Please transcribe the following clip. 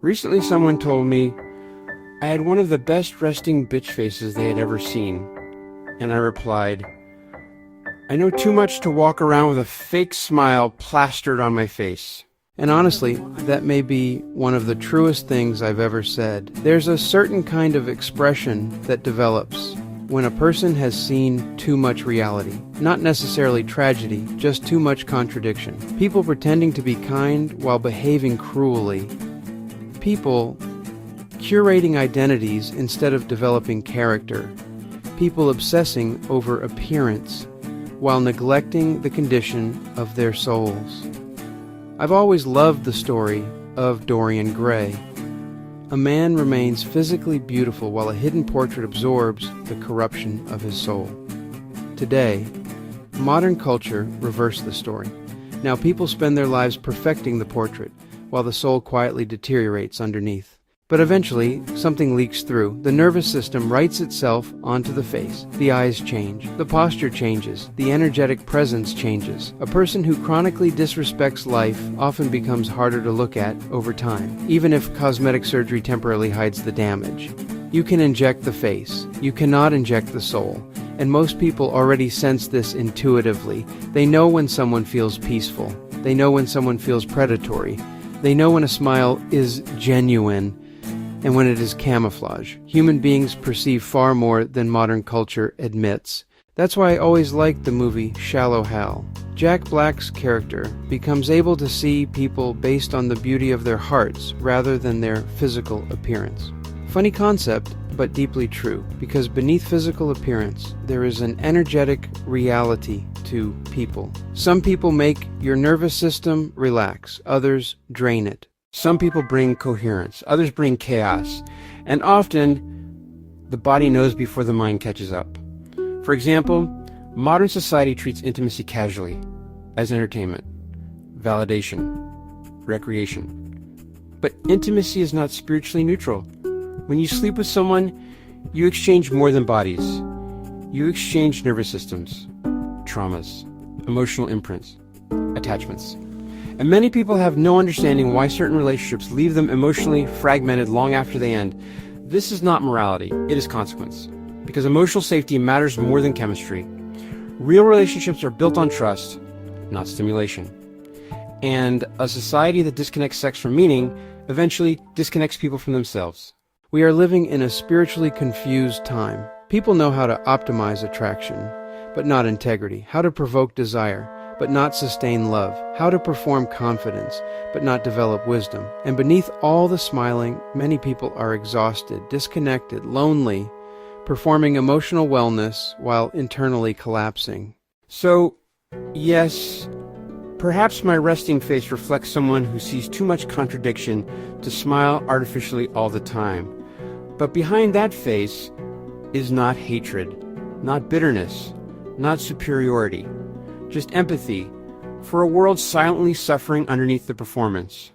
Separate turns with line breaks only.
Recently someone told me I had one of the best resting bitch faces they had ever seen. And I replied, I know too much to walk around with a fake smile plastered on my face. And honestly, that may be one of the truest things I've ever said. There's a certain kind of expression that develops when a person has seen too much reality. Not necessarily tragedy, just too much contradiction. People pretending to be kind while behaving cruelly. People curating identities instead of developing character. People obsessing over appearance while neglecting the condition of their souls. I've always loved the story of Dorian Gray. A man remains physically beautiful while a hidden portrait absorbs the corruption of his soul. Today, modern culture reversed the story. Now people spend their lives perfecting the portrait, while the soul quietly deteriorates underneath. But eventually, something leaks through. The nervous system writes itself onto the face. The eyes change. The posture changes. The energetic presence changes. A person who chronically disrespects life often becomes harder to look at over time, even if cosmetic surgery temporarily hides the damage. You can inject the face. You cannot inject the soul. And most people already sense this intuitively. They know when someone feels peaceful. They know when someone feels predatory. They know when a smile is genuine and when it is camouflage. Human beings perceive far more than modern culture admits. That's why I always liked the movie Shallow Hal. Jack Black's character becomes able to see people based on the beauty of their hearts rather than their physical appearance. Funny concept, but deeply true, because beneath physical appearance, there is an energetic reality to people. Some people make your nervous system relax, others drain it. Some people bring coherence, others bring chaos, and often the body knows before the mind catches up. For example, modern society treats intimacy casually, as entertainment, validation, recreation. But intimacy is not spiritually neutral. When you sleep with someone, you exchange more than bodies. You exchange nervous systems, traumas, emotional imprints, attachments. And many people have no understanding why certain relationships leave them emotionally fragmented long after they end. This is not morality, it is consequence. Because emotional safety matters more than chemistry. Real relationships are built on trust, not stimulation. And a society that disconnects sex from meaning eventually disconnects people from themselves. We are living in a spiritually confused time. People know how to optimize attraction, but not integrity. How to provoke desire, but not sustain love. How to perform confidence, but not develop wisdom. And beneath all the smiling, many people are exhausted, disconnected, lonely, performing emotional wellness while internally collapsing. So, yes, perhaps my resting face reflects someone who sees too much contradiction to smile artificially all the time. But behind that face is not hatred, not bitterness, not superiority. Just empathy for a world silently suffering underneath the performance.